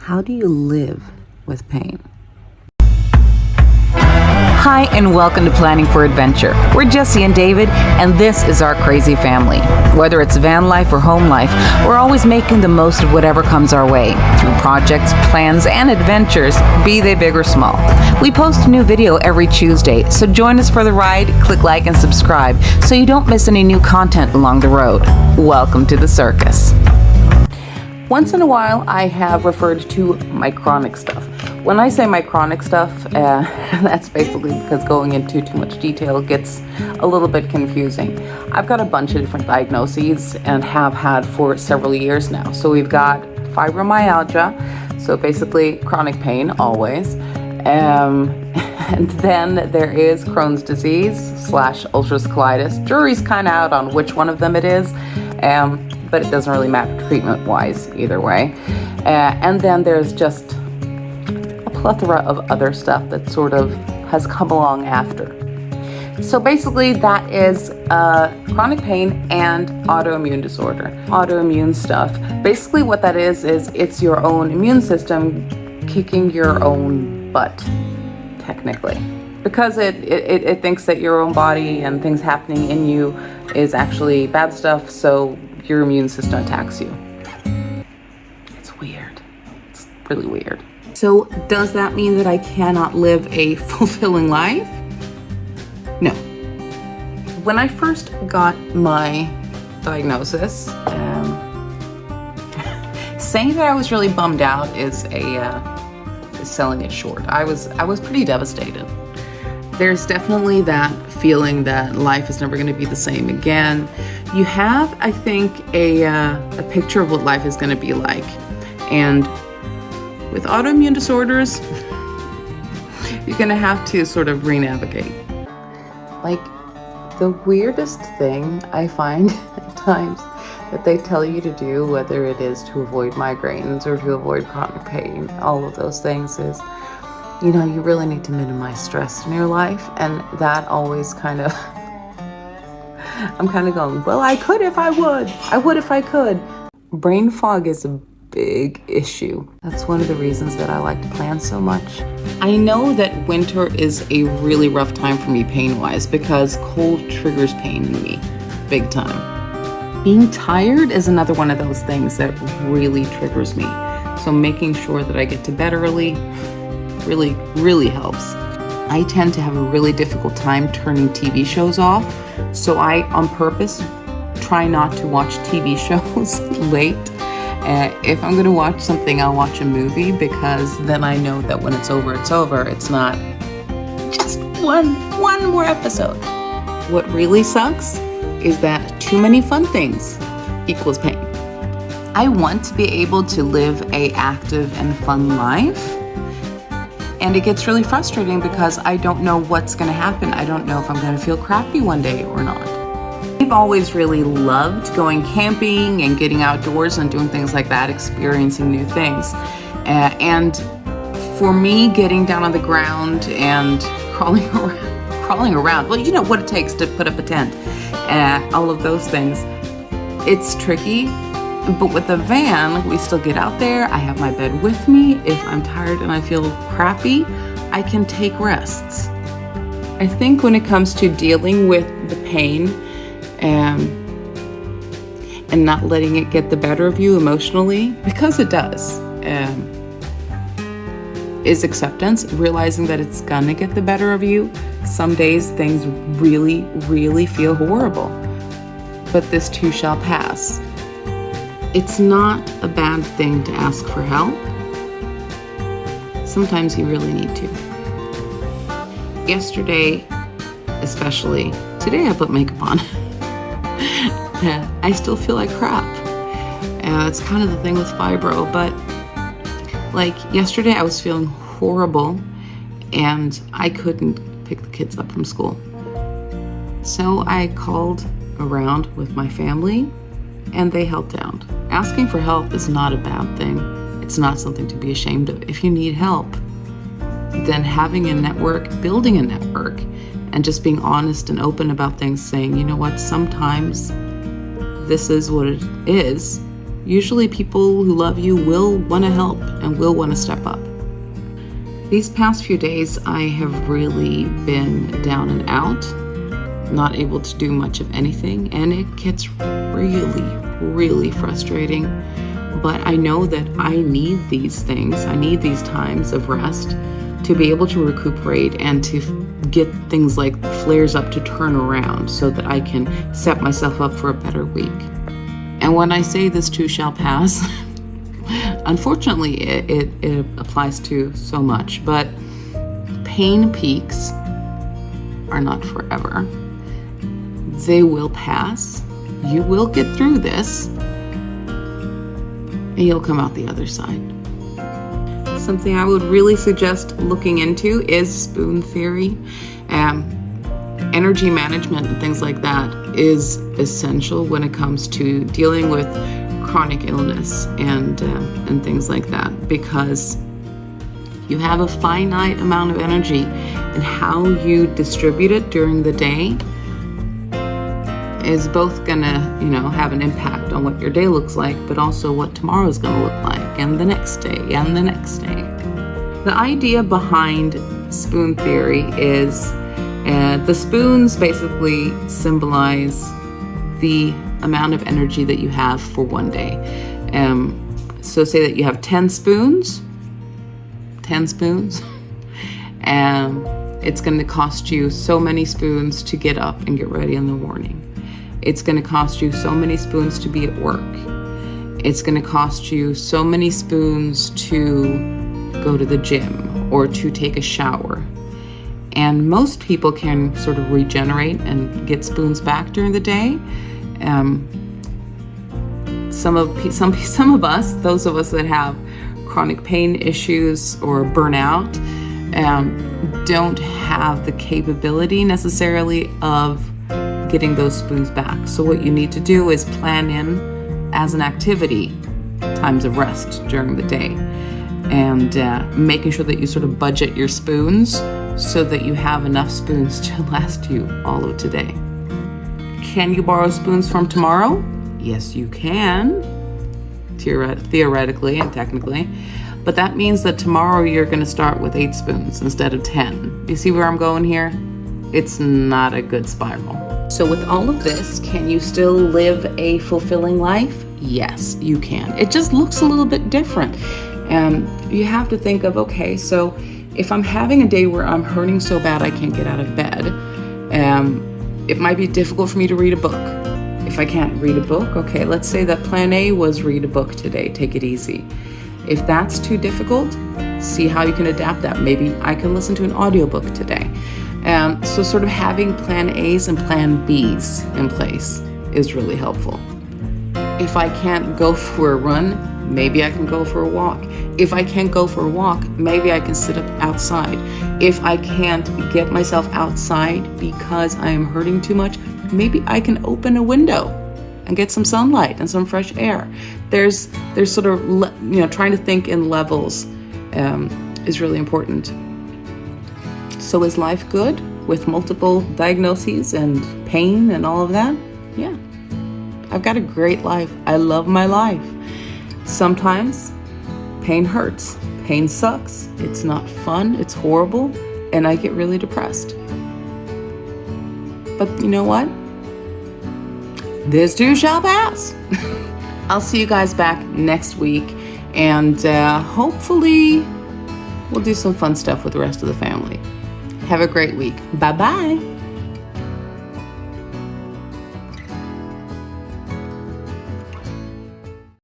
How do you live with pain? Hi, and welcome to Planning for Adventure. We're Jesse and David, and this is our crazy family. Whether it's van life or home life, we're always making the most of whatever comes our way, through projects, plans, and adventures, be they big or small. We post a new video every Tuesday, so join us for the ride, click like and subscribe so you don't miss any new content along the road. Welcome to the circus. Once in a while, I have referred to my chronic stuff. When I say my chronic stuff, that's basically because going into too much detail gets a little bit confusing. I've got a bunch of different diagnoses and have had for several years now. So we've got fibromyalgia, so basically chronic pain always. And then there is Crohn's disease / ulcerative colitis. Jury's kind of out on which one of them it is, but it doesn't really matter treatment-wise either way. And then there's just plethora of other stuff that sort of has come along after. So basically that is chronic pain and autoimmune disorder. Autoimmune stuff, basically what that is it's your own immune system kicking your own butt, technically. Because it thinks that your own body and things happening in you is actually bad stuff, so your immune system attacks you. It's weird. It's really weird. So does that mean that I cannot live a fulfilling life? No. When I first got my diagnosis, saying that I was really bummed out is selling it short. I was pretty devastated. There's definitely that feeling that life is never going to be the same again. You have, I think, a picture of what life is going to be like, and with autoimmune disorders, you're gonna have to sort of re-navigate. Like, the weirdest thing I find at times that they tell you to do, whether it is to avoid migraines or to avoid chronic pain, all of those things is, you really need to minimize stress in your life. And that always kind of, I'm kind of going, well, I could if I would. I would if I could. Brain fog is a big issue. That's one of the reasons that I like to plan so much. I know that winter is a really rough time for me pain-wise because cold triggers pain in me big time. Being tired is another one of those things that really triggers me. So making sure that I get to bed early really, really helps. I tend to have a really difficult time turning TV shows off, so I, on purpose, try not to watch TV shows late. If I'm going to watch something, I'll watch a movie because then I know that when it's over, it's over. It's not just one more episode. What really sucks is that too many fun things equals pain. I want to be able to live a active and fun life, and it gets really frustrating because I don't know what's going to happen. I don't know if I'm going to feel crappy one day or not. I've always really loved going camping and getting outdoors and doing things like that, experiencing new things. And for me, getting down on the ground and crawling around, well, you know what it takes to put up a tent, all of those things, it's tricky. But with the van, we still get out there. I have my bed with me. If I'm tired and I feel crappy, I can take rests. I think when it comes to dealing with the pain, and not letting it get the better of you emotionally, because it does, is acceptance, realizing that it's gonna get the better of you. Some days things really, really feel horrible, but this too shall pass. It's not a bad thing to ask for help. Sometimes you really need to. Yesterday, especially, today I put makeup on. I still feel like crap. It's kind of the thing with fibro, but like yesterday I was feeling horrible and I couldn't pick the kids up from school. So I called around with my family and they helped out. Asking for help is not a bad thing. It's not something to be ashamed of. If you need help, then having a network, building a network, and just being honest and open about things, saying, you know what, sometimes this is what it is, usually people who love you will want to help and will want to step up. These past few days, I have really been down and out, not able to do much of anything, and it gets really, really frustrating. But I know that I need these things. I need these times of rest to be able to recuperate and to get things like flares up to turn around so that I can set myself up for a better week. And when I say this too shall pass, unfortunately, it applies to so much, but pain peaks are not forever. They will pass. You will get through this, and you'll come out the other side. Something I would really suggest looking into is spoon theory. Energy management and things like that is essential when it comes to dealing with chronic illness and things like that, because you have a finite amount of energy, and how you distribute it during the day is both gonna, have an impact on what your day looks like, but also what tomorrow's gonna look like, and the next day, and the next day. The idea behind spoon theory is the spoons basically symbolize the amount of energy that you have for one day. So say that you have 10 spoons, it's going to cost you so many spoons to get up and get ready in the morning. It's going to cost you so many spoons to be at work. It's going to cost you so many spoons to go to the gym or to take a shower. And most people can sort of regenerate and get spoons back during the day. Some of us, those of us that have chronic pain issues or burnout, don't have the capability necessarily of getting those spoons back. So what you need to do is plan in as an activity times of rest during the day, and making sure that you sort of budget your spoons so that you have enough spoons to last you all of today. Can you borrow spoons from tomorrow? Yes, you can, theoretically and technically, but that means that tomorrow you're going to start with 8 spoons instead of 10. You see where I'm going here? It's not a good spiral. So with all of this, can you still live a fulfilling life? Yes, you can. It just looks a little bit different. You have to think of, okay, so if I'm having a day where I'm hurting so bad I can't get out of bed, it might be difficult for me to read a book. If I can't read a book, okay, let's say that plan A was read a book today, take it easy. If that's too difficult, see how you can adapt that. Maybe I can listen to an audiobook today. So sort of having plan A's and plan B's in place is really helpful. If I can't go for a run, maybe I can go for a walk. If I can't go for a walk, maybe I can sit up outside. If I can't get myself outside because I am hurting too much, maybe I can open a window and get some sunlight and some fresh air. There's sort of, trying to think in levels is really important. So is life good with multiple diagnoses and pain and all of that? Yeah. I've got a great life. I love my life. Sometimes pain hurts. Pain sucks. It's not fun. It's horrible. And I get really depressed. But you know what? This too shall pass. I'll see you guys back next week. And hopefully we'll do some fun stuff with the rest of the family. Have a great week. Bye-bye.